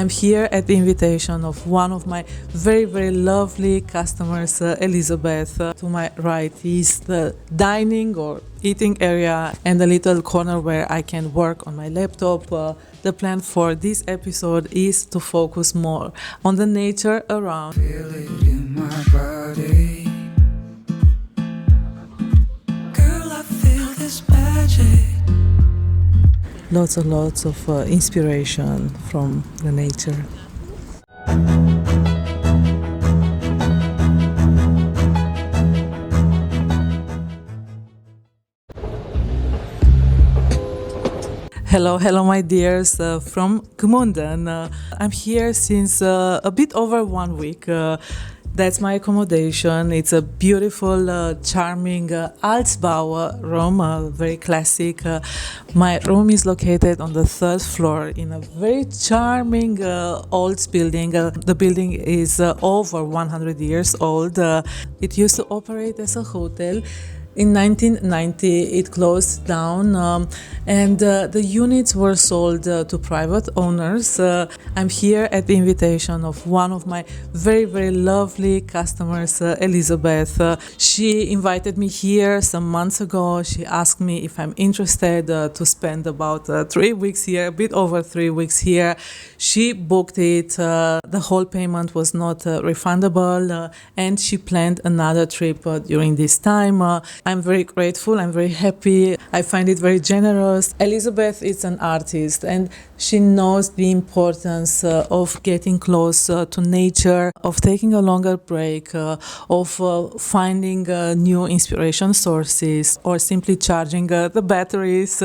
I'm here at the invitation of one of my very, very lovely customers, Elizabeth. To my right is the dining or eating area and a little corner where I can work on my laptop. The plan for this episode is to focus more on the nature around. Feel it in my body. Girl, I feel this magic. Lots of inspiration from the nature. Hello, my dears, from Gmunden. I'm here since a bit over 1 week. That's my accommodation. It's a beautiful, charming Altbau room, very classic. My room is located on the 3rd floor in a very charming old building. The building is over 100 years old. It used to operate as a hotel. In 1990, it closed down and the units were sold to private owners. I'm here at the invitation of one of my very, very lovely customers, Elizabeth. She invited me here some months ago. She asked me if I'm interested to spend about 3 weeks here, a bit over 3 weeks here. She booked it. The whole payment was not refundable and she planned another trip during this time. I'm very grateful, I'm very happy, I find it very generous. Elizabeth is an artist and she knows the importance of getting close to nature, of taking a longer break, of finding new inspiration sources or simply charging the batteries.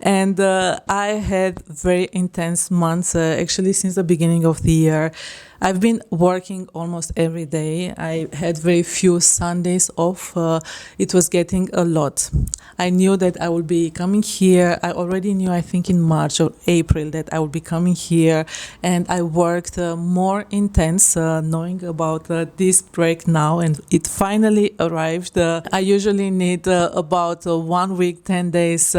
And I had very intense months, actually since the beginning of the year. I've been working almost every day. I had very few Sundays off. It was getting a lot. I knew that I would be coming here. I already knew, I think in March or April, that I would be coming here. And I worked more intense, knowing about this break now. And it finally arrived. I usually need about 1 week, 10 days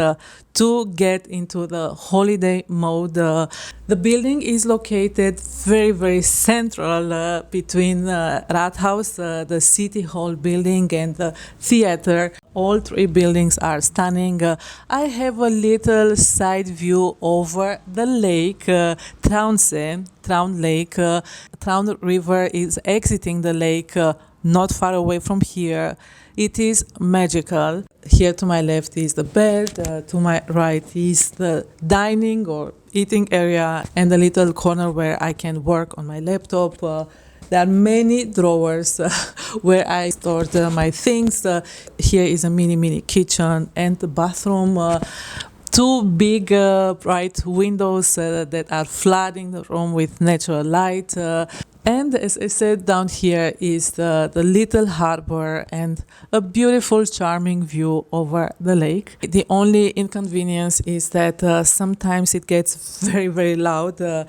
to get into the holiday mode. The building is located very, very central between Rathaus, the City Hall building, and the theater. All three buildings are stunning. I have a little side view over the lake, Traunsee, Traun Lake. Traun River is exiting the lake not far away from here. It is magical. Here to my left is the bed, to my right is the dining or eating area and a little corner where I can work on my laptop. There are many drawers where I stored my things. Here is a mini kitchen and the bathroom. Two big bright windows that are flooding the room with natural light. And as I said, down here is the little harbor and a beautiful, charming view over the lake. The only inconvenience is that sometimes it gets very, very loud. The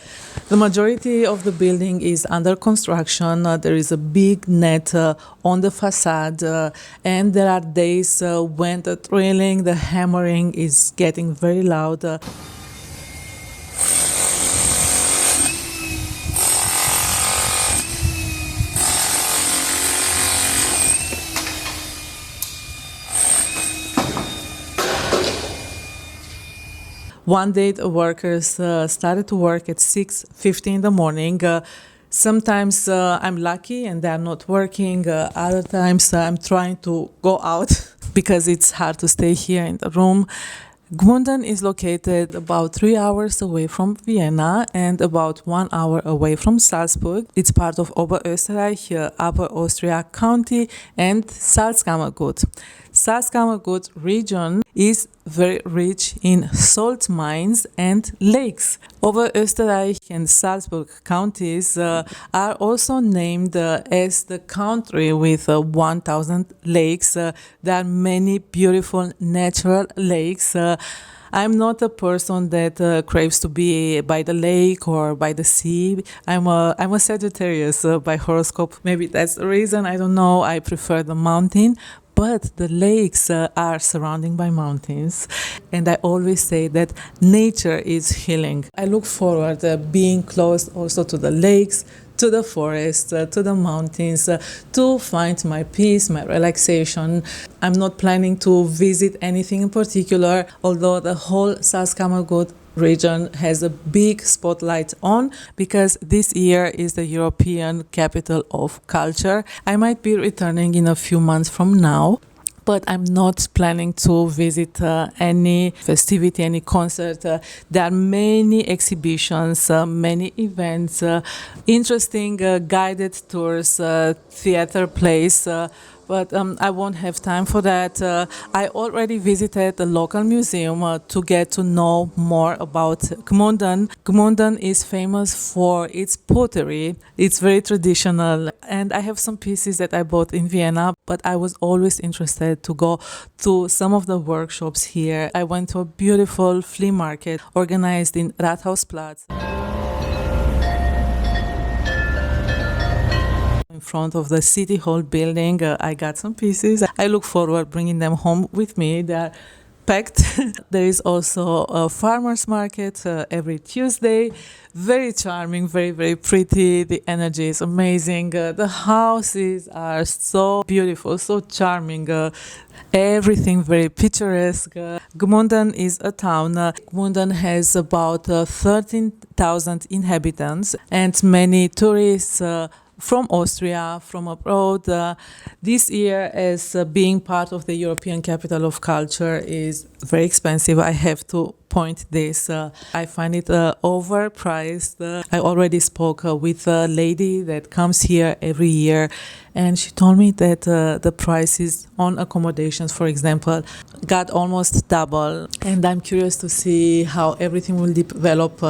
majority of the building is under construction. There is a big net on the facade, and there are days when the drilling, the hammering is getting very loud. One day the workers started to work at 6:50 in the morning. Sometimes I'm lucky and they're not working. Other times I'm trying to go out because it's hard to stay here in the room. Gmunden is located about 3 hours away from Vienna and about 1 hour away from Salzburg. It's part of Oberösterreich, Upper Austria County and Salzkammergut. Salzkammergut region is very rich in salt mines and lakes. Oberösterreich and Salzburg counties are also named as the country with 1,000 lakes. There are many beautiful natural lakes. I'm not a person that craves to be by the lake or by the sea. I'm a Sagittarius by horoscope. Maybe that's the reason. I don't know. I prefer the mountain. but the lakes are surrounded by mountains, and I always say that nature is healing. I look forward being close also to the lakes, to the forest, to the mountains, to find my peace, my relaxation. I'm not planning to visit anything in particular, although the whole Salzkammergut region has a big spotlight on, because this year is the European Capital of Culture. I might be returning in a few months from now, but I'm not planning to visit any festivity, any concert. There are many exhibitions, many events, interesting guided tours, theater plays, but I won't have time for that. I already visited the local museum to get to know more about Gmunden. Gmunden is famous for its pottery. It's very traditional, and I have some pieces that I bought in Vienna, but I was always interested to go to some of the workshops here. I went to a beautiful flea market organized in Rathausplatz. In front of the City Hall building, I got some pieces. I look forward bringing them home with me. They are packed. There is also a farmer's market every Tuesday. Very charming, very, very pretty. The energy is amazing. The houses are so beautiful, so charming. Everything very picturesque. Gmunden is a town. Gmunden has about 13,000 inhabitants and many tourists from Austria, from abroad. This year, as being part of the European Capital of Culture, is very expensive. I have to point this. I find it overpriced. I already spoke with a lady that comes here every year, and she told me that the prices on accommodations, for example, got almost double. And I'm curious to see how everything will develop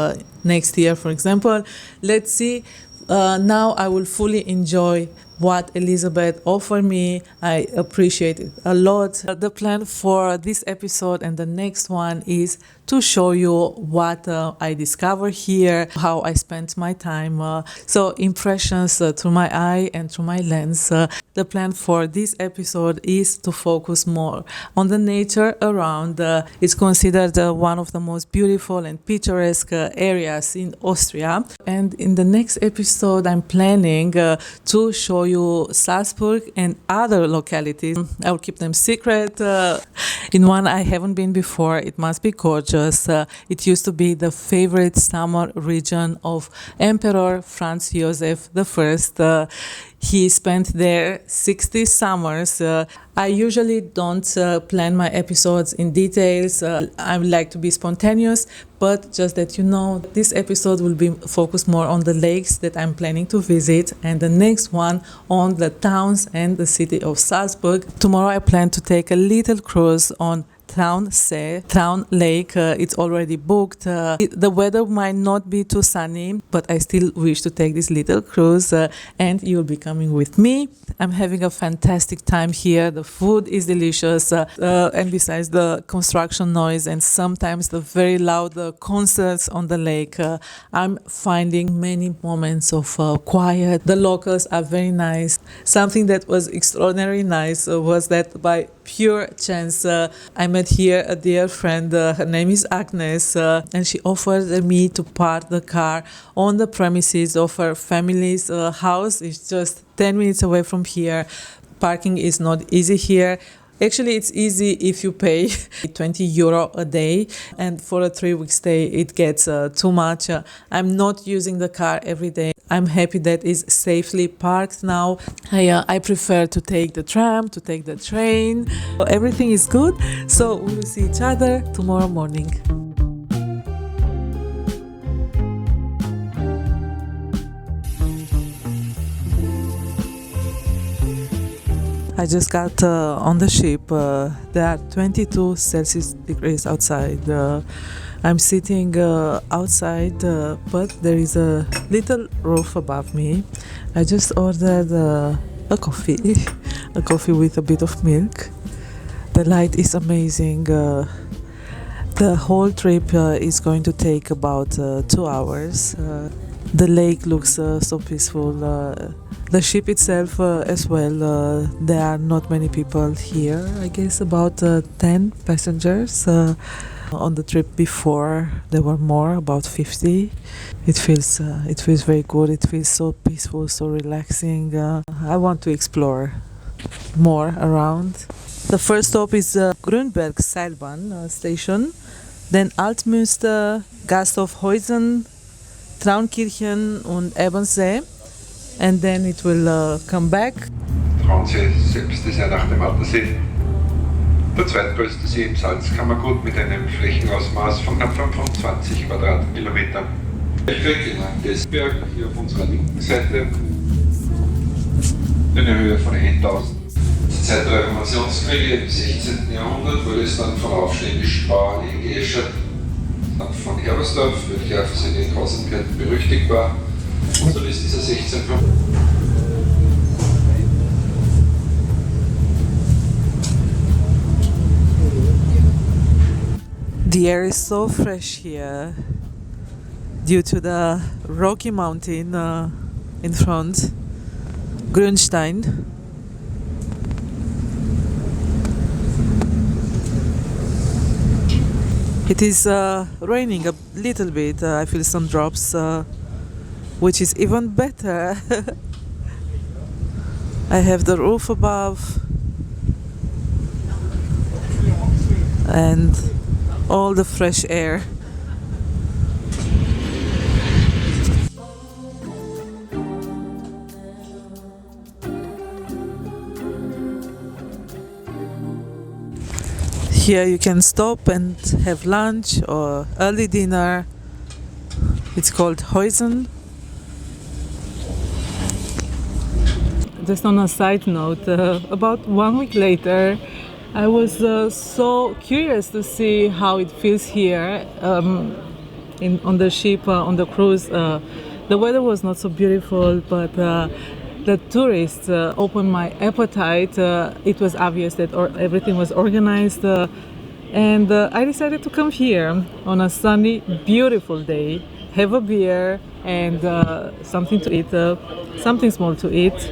next year, for example. Let's see. Now I will fully enjoy what Elizabeth offered me. I appreciate it a lot. The plan for this episode and the next one is to show you what I discovered here, how I spent my time. So impressions through my eye and through my lens. The plan for this episode is to focus more on the nature around. It's considered one of the most beautiful and picturesque areas in Austria. And in the next episode, I'm planning to show you Salzburg and other localities. I will keep them secret. In one I haven't been before. It must be gorgeous. It used to be the favorite summer region of Emperor Franz Joseph I. He spent there 60 summers. I usually don't plan my episodes in details. I like to be spontaneous, but just that you know, this episode will be focused more on the lakes that I'm planning to visit, and the next one on the towns and the city of Salzburg. Tomorrow I plan to take a little cruise on Traun Lake. It's already booked. The weather might not be too sunny, but I still wish to take this little cruise, and you'll be coming with me. I'm having a fantastic time here. The food is delicious, and besides the construction noise and sometimes the very loud concerts on the lake, I'm finding many moments of quiet. The locals are very nice. Something that was extraordinarily nice was that by pure chance I met here a dear friend. Her name is Agnes, and she offered me to park the car on the premises of her family's house. It's just 10 minutes away from here. Parking is not easy here. Actually, it's easy if you pay 20 euro a day, and for a 3-week stay it gets too much. I'm not using the car every day. I'm happy that it's safely parked now. I prefer to take the tram, to take the train. Everything is good, so we will see each other tomorrow morning. I just got on the ship. There are 22 Celsius degrees outside. I'm sitting outside, but there is a little roof above me. I just ordered a coffee, a coffee with a bit of milk. The light is amazing. The whole trip is going to take about 2 hours. The lake looks so peaceful. The ship itself as well. There are not many people here. I guess about 10 passengers. On the trip before there were more, about 50. It feels very good. It feels so peaceful, so relaxing. I want to explore more around. The first stop is Grünberg Seilbahn station, then Altmünster, Gasthofhäusen, Traunkirchen und Ebernsee, and then it will come back. Traunsee selbst ist ja nach dem Attersee der zweitgrößte See im Salzkammergut mit einem Flächenausmaß von knapp 25 Quadratkilometern. Desberg hier auf unserer linken Seite, eine Höhe von 1000. Zur Zeit der Reformationsquelle im 16. Jahrhundert wurde es dann von aufständischen Bauern geäschert, von Herbersdorf, welcher für seine Grausamkeiten berüchtigt war. Und so ist dieser 1650. The air is so fresh here due to the rocky mountain in front, Grünstein. It is raining a little bit. I feel some drops, which is even better. I have the roof above and all the fresh air. Here you can stop and have lunch or early dinner. It's called Häusen. Just on a side note, about 1 week later, I was so curious to see how it feels here on the ship, on the cruise. The weather was not so beautiful, but the tourists opened my appetite. It was obvious that everything was organized, and I decided to come here on a sunny, beautiful day, have a beer and something to eat, something small to eat.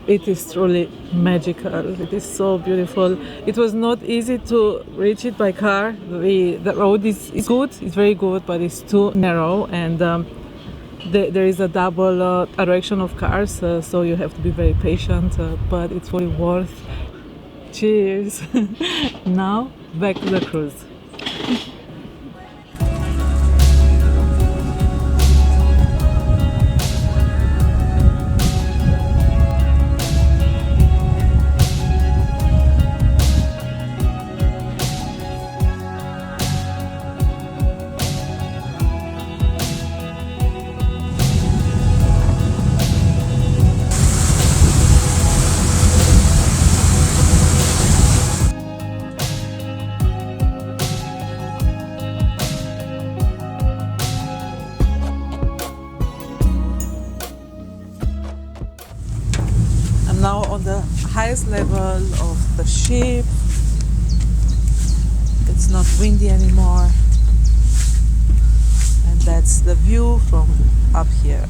It is truly magical. It is so beautiful. It was not easy to reach it by car. The road is good, it's very good, but it's too narrow, and there is a double direction of cars, so you have to be very patient, but it's really worth. Cheers! Now, back to the cruise. Now on the highest level of the ship. It's not windy anymore, and that's the view from up here.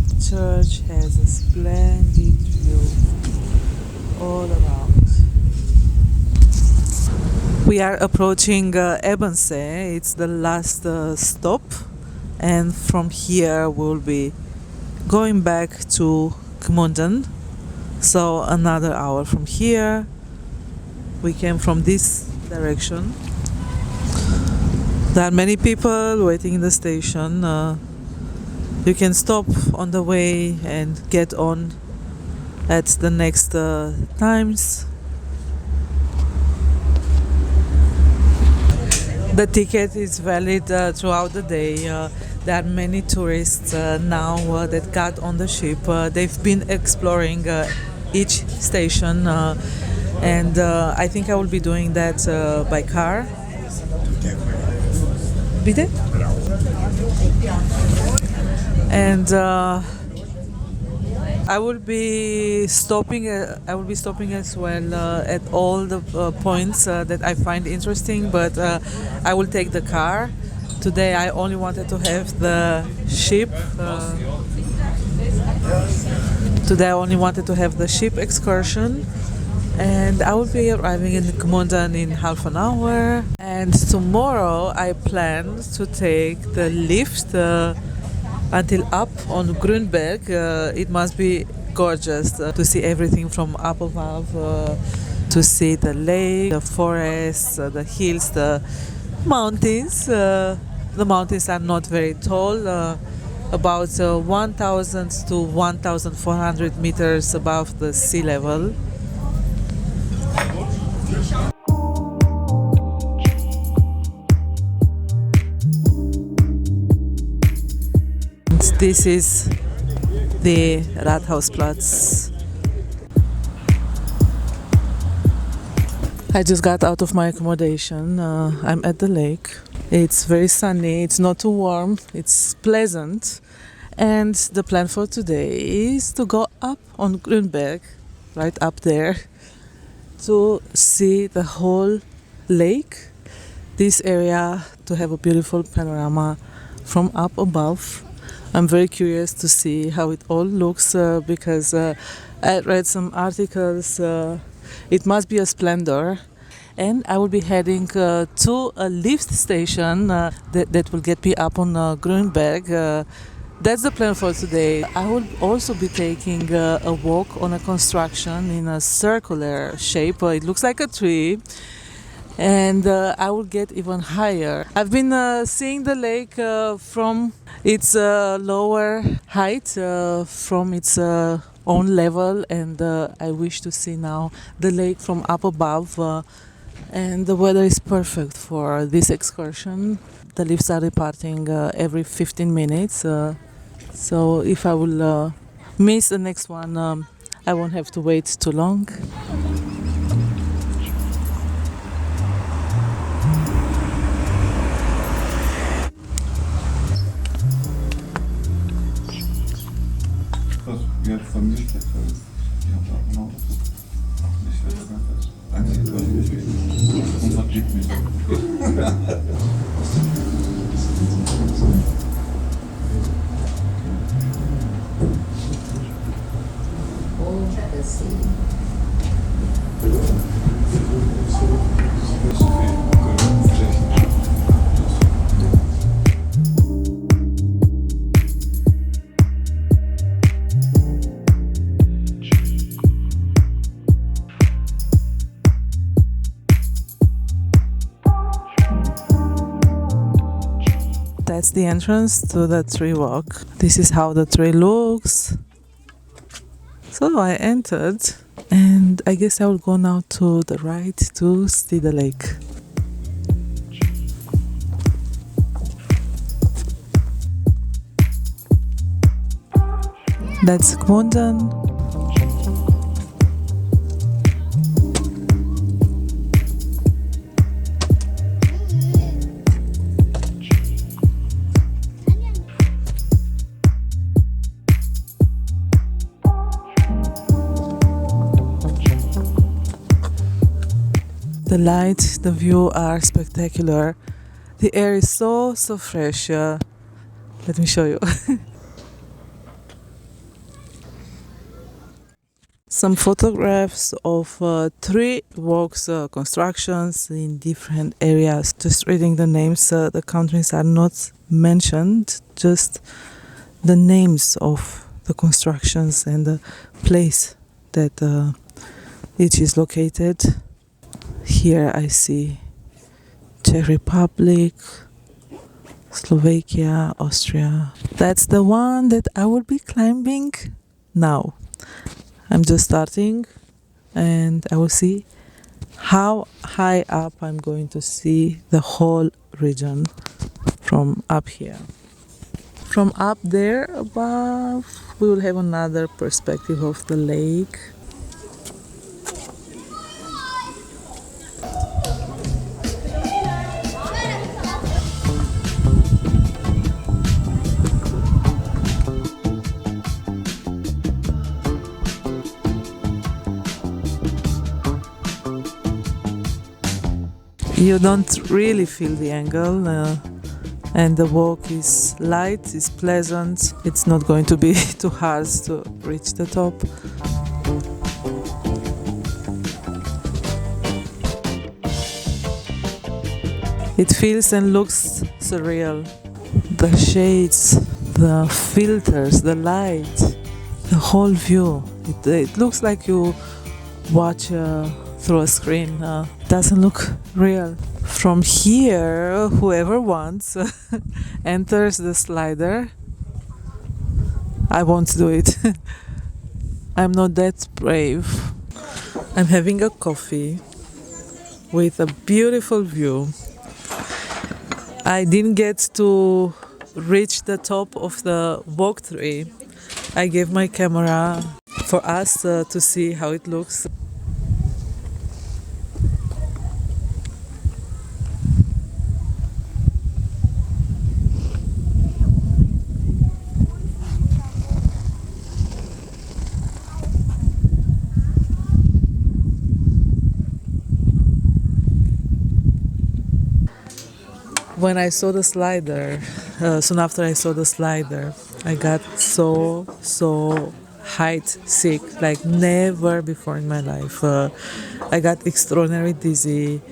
The church has a splendid view all around. We are approaching Ebernsee. It's the last stop, and from here we'll be going back to Gmunden, so another hour from here. We came from this direction. There are many people waiting in the station. You can stop on the way and get on at the next times. The ticket is valid throughout the day. There are many tourists now that got on the ship. They've been exploring each station, and I think I will be doing that by car. Bitte? And I will be stopping. I will be stopping as well at all the points that I find interesting. But I will take the car Today I only wanted to have the ship. Today I only wanted to have the ship excursion, and I will be arriving in Gmunden in half an hour. And tomorrow I plan to take the lift until up on Grünberg. It must be gorgeous to see everything from up above, to see the lake, the forests, the hills, the mountains. The mountains are not very tall, about 1,000 to 1,400 meters above the sea level. This is the Rathausplatz. I just got out of my accommodation. I'm at the lake. It's very sunny, it's not too warm, it's pleasant. And the plan for today is to go up on Grünberg, right up there, to see the whole lake, this area, to have a beautiful panorama from up above. I'm very curious to see how it all looks because I read some articles. It must be a splendor. And I will be heading to a lift station that will get me up on Grünberg. That's the plan for today. I will also be taking a walk on a construction in a circular shape. It looks like a tree. And I will get even higher. I've been seeing the lake from its lower height, from its own level, and I wish to see now the lake from up above. And the weather is perfect for this excursion. The lifts are departing every 15 minutes, so if I will miss the next one, I won't have to wait too long. That's the entrance to the tree walk. This is how the tree looks. So I entered, and I guess I will go now to the right to see the lake. That's Gmunden. The light, the view are spectacular. The air is so fresh. Let me show you. Some photographs of tree walks, constructions in different areas. Just reading the names, the countries are not mentioned, just the names of the constructions and the place that each is located. Here I see Czech Republic, Slovakia, Austria. That's the one that I will be climbing now. I'm just starting, and I will see how high up I'm going to see the whole region from up here. From up there above, we will have another perspective of the lake. You don't really feel the angle, and the walk is light, is pleasant. It's not going to be too hard to reach the top. It feels and looks surreal. The shades, the filters, the light, the whole view. It looks like you watch through a screen. Doesn't look real. From here, whoever wants enters the slider. I won't do it. I'm not that brave. I'm having a coffee with a beautiful view. I didn't get to reach the top of the walk tree. I gave my camera for us to see how it looks. When I saw the slider, soon after I saw the slider, I got so height sick, like never before in my life. I got extraordinarily dizzy.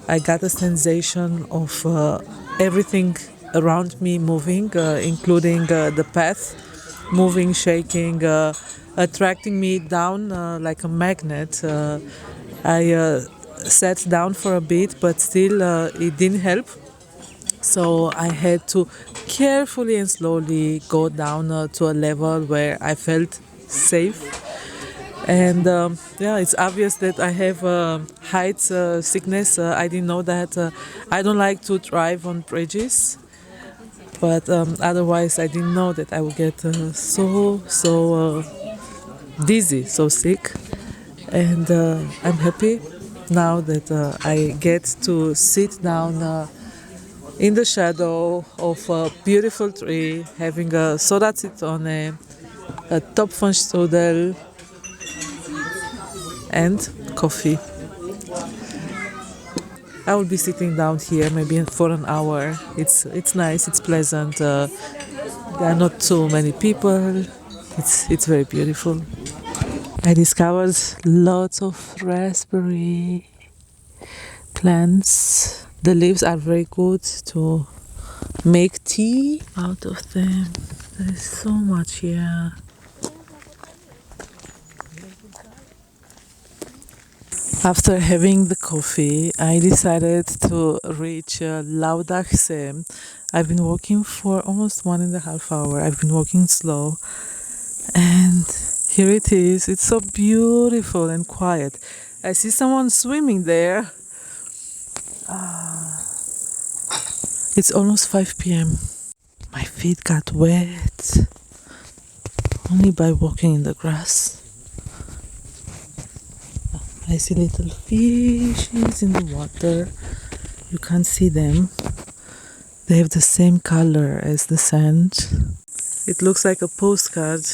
I got a sensation of everything around me moving, including the path, moving, shaking, attracting me down like a magnet. I sat down for a bit, but still it didn't help. So I had to carefully and slowly go down to a level where I felt safe. And it's obvious that I have height sickness. I didn't know that. I don't like to drive on bridges, but otherwise I didn't know that I would get so dizzy, so sick. And I'm happy now that I get to sit down in the shadow of a beautiful tree, having a soda zitrone, a Topfenstrudel, and coffee. I will be sitting down here maybe for an hour. It's nice, it's pleasant. There are not too many people. It's very beautiful. I discovered lots of raspberry plants. The leaves are very good to make tea out of them. There is so much here. After having the coffee, I decided to reach Laudachsee. I've been walking for almost 1.5 hours. I've been walking slow. And here it is. It's so beautiful and quiet. I see someone swimming there. It's almost 5 p.m. My feet got wet only by walking in the grass. I see little fishes in the water. You can't see them. They have the same color as the sand. It looks like a postcard.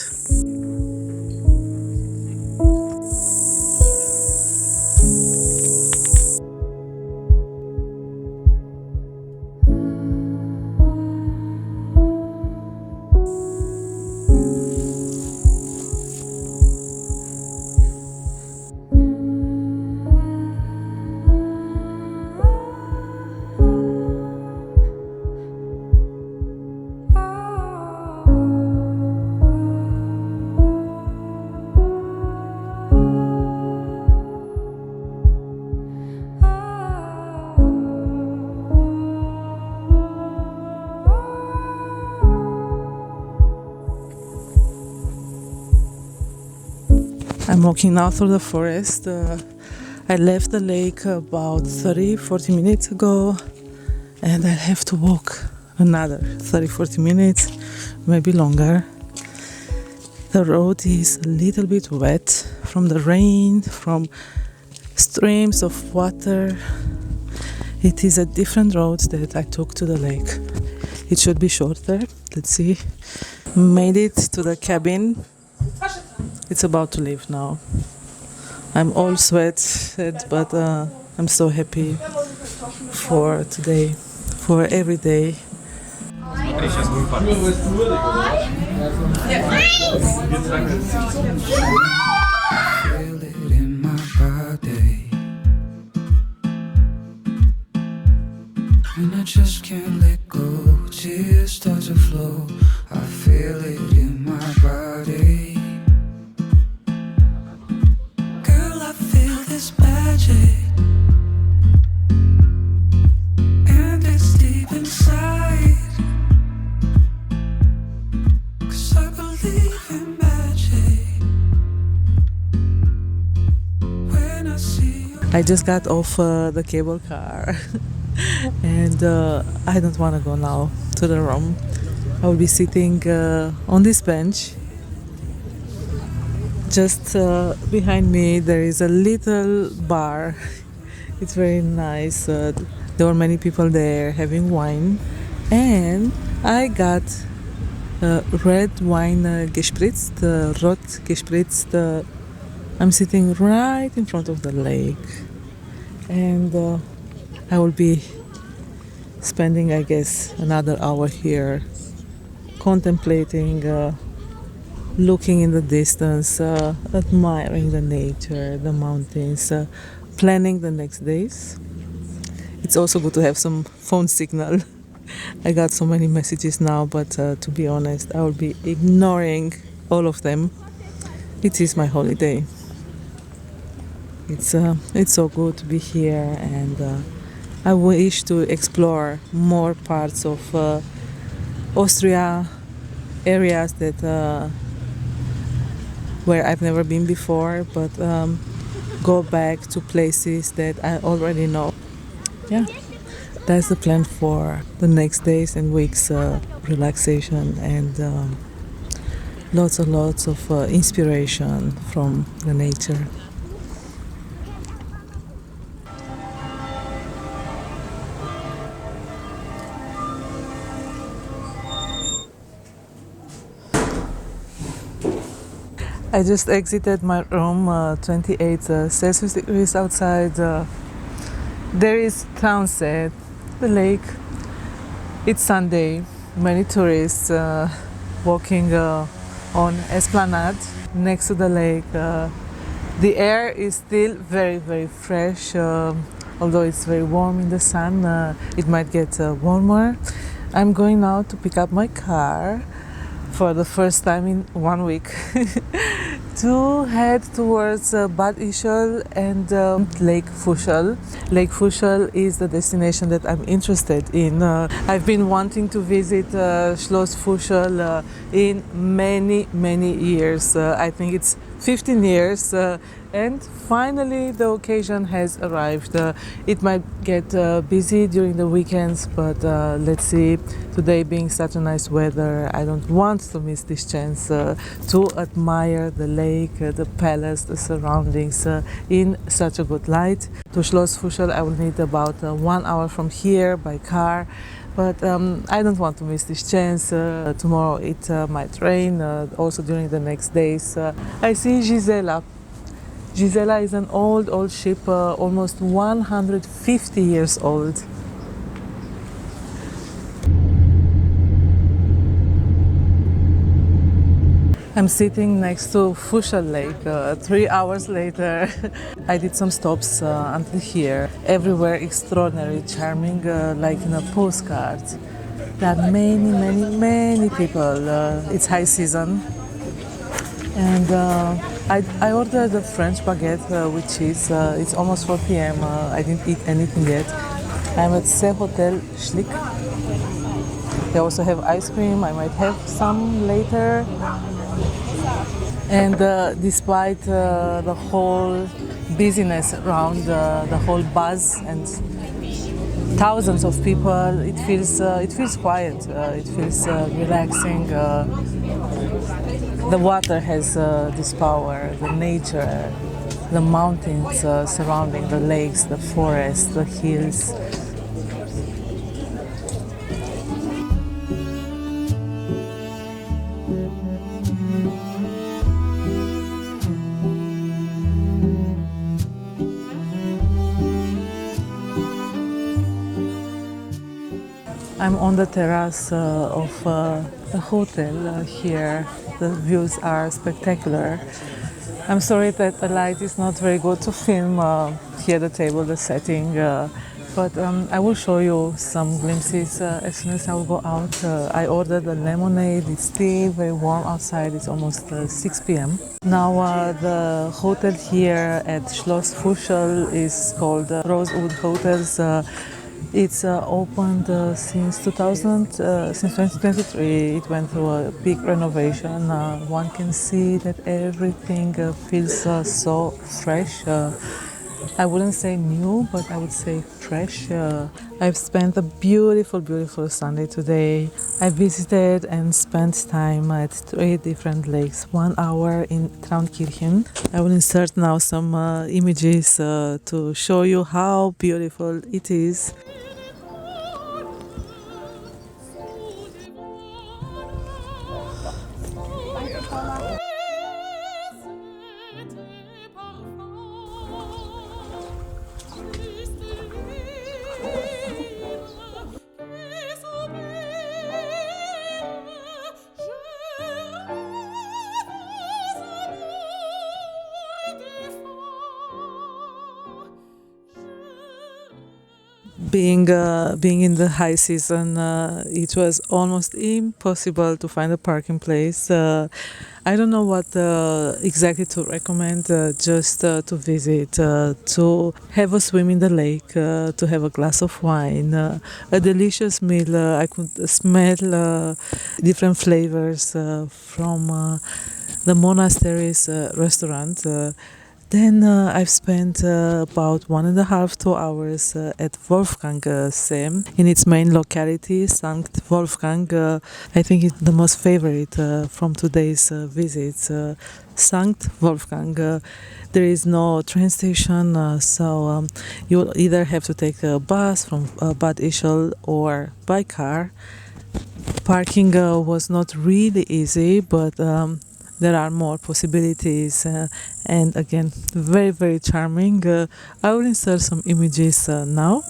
I'm walking now through the forest. I left the lake about 30-40 minutes ago, and I'll have to walk another 30-40 minutes, maybe longer. The road is a little bit wet from the rain, from streams of water. It is a different road that I took to the lake. It should be shorter. Let's see. Made it to the cabin. It's about to leave now. I'm all sweated, but I'm so happy for today, for every day. Patricia's muy fun. Feel it in my body, and I just can't let go. Tears start to flow. I feel it in my body. Girl, I feel this magic, and it's deep inside. 'Cause I believe in magic. When I see you. I just got off the cable car and I don't want to go now to the room. I will be sitting on this bench. Just behind me there is a little bar. It's very nice. There were many people there having wine, and I got red wine gespritzt, rot gespritzt. I'm sitting right in front of the lake, and I will be spending, I guess, another hour here, contemplating, looking in the distance, admiring the nature, the mountains, planning the next days. It's also good to have some phone signal. I got so many messages now, but to be honest, I will be ignoring all of them. It is my holiday. It's so good to be here, and I wish to explore more parts of Austria, areas that where I've never been before, but go back to places that I already know. Yeah, that's the plan for the next days and weeks. Relaxation and lots of inspiration from the nature. I just exited my room, 28 Celsius degrees outside. There is Traunsee, the lake. It's Sunday. Many tourists walking on Esplanade next to the lake. The air is still very fresh, although it's very warm in the sun. It might get warmer. I'm going now to pick up my car for the first time in 1 week to head towards Bad Ischl and Lake Fuschel. Lake Fuschel is the destination that I'm interested in. I've been wanting to visit Schloss Fuschel in many years. I think it's 15 years, and finally the occasion has arrived. It might get busy during the weekends, but let's see. Today being such a nice weather, I don't want to miss this chance to admire the lake, the palace, the surroundings in such a good light. To Schloss Fuschel I will need about 1 hour from here by car. But I don't want to miss this chance. Tomorrow it might rain, also during the next days. I see Gisela. Gisela is an old ship, almost 150 years old. I'm sitting next to Fuschel Lake. 3 hours later, I did some stops until here. Everywhere extraordinary, charming, like in a postcard. There are many people. It's high season. And I ordered a French baguette with cheese. It's almost 4 p.m. I didn't eat anything yet. I'm at Schlosshotel Orth. They also have ice cream. I might have some later. And despite the whole busyness around, the whole buzz and thousands of people, it feels quiet. It feels relaxing. The water has this power. The nature, the mountains surrounding the lakes, the forests, the hills. I'm on the terrace of the hotel here. The views are spectacular. I'm sorry that the light is not very good to film here the table, the setting, but I will show you some glimpses as soon as I will go out. I ordered a lemonade. It's still very warm outside. It's almost 6 p.m. Now the hotel here at Schlosshotel is called Rosewood Hotels. It's opened since 2023. It went through a big renovation. One can see that everything feels so fresh. I wouldn't say new, but I would say fresh. I've spent a beautiful, beautiful Sunday today. I visited and spent time at 3 different lakes, 1 hour in Traunsee. I will insert now some images to show you how beautiful it is. Being in the high season, it was almost impossible to find a parking place. I don't know what exactly to recommend, just to visit, to have a swim in the lake, to have a glass of wine, a delicious meal. I could smell different flavors from the monastery's restaurant. Then I've spent about 1.5 2 hours at Wolfgang See in its main locality, St. Wolfgang. I think it's the most favorite from today's visits. St. Wolfgang. There is no train station, so you'll either have to take a bus from Bad Ischl or by car. Parking was not really easy, but there are more possibilities, and again, very, very charming. I will insert some images now.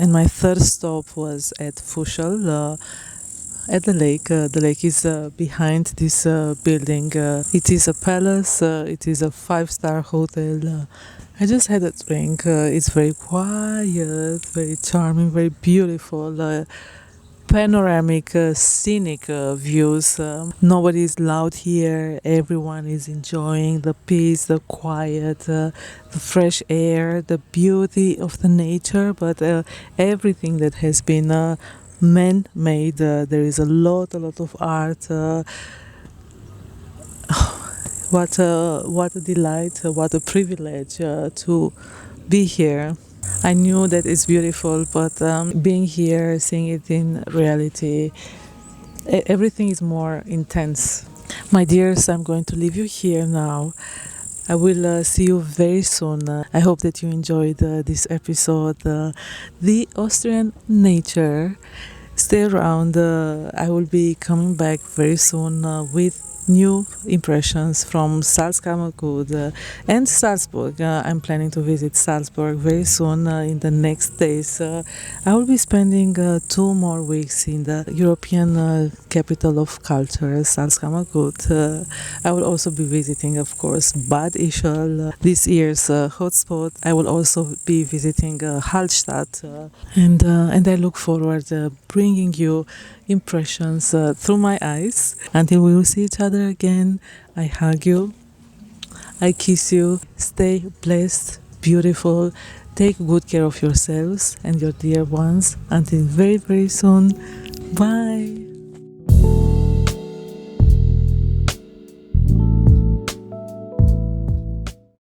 And my third stop was at Fuschl, at the lake. The lake is behind this building. It is a palace. It is a 5-star hotel. I just had a drink. It's very quiet, very charming, very beautiful. Panoramic, scenic views. Nobody is loud here. Everyone is enjoying the peace, the quiet, the fresh air, the beauty of the nature, but everything that has been man-made. There is a lot of art. What a delight, what a privilege to be here. I knew that it's beautiful, but being here, seeing it in reality, everything is more intense. My dears, I'm going to leave you here now. I will see you very soon. I hope that you enjoyed this episode. The Austrian nature. Stay around. I will be coming back very soon with new impressions from Salzkammergut and Salzburg. I'm planning to visit Salzburg very soon in the next days. I will be spending 2 more weeks in the European capital of culture, Salzkammergut. I will also be visiting, of course, Bad Ischl, this year's hotspot. I will also be visiting Hallstatt, and I look forward bringing you impressions through my eyes. Until we will see each other again, I hug you, I kiss you. Stay blessed, beautiful. Take good care of yourselves and your dear ones. Until very, very soon. Bye.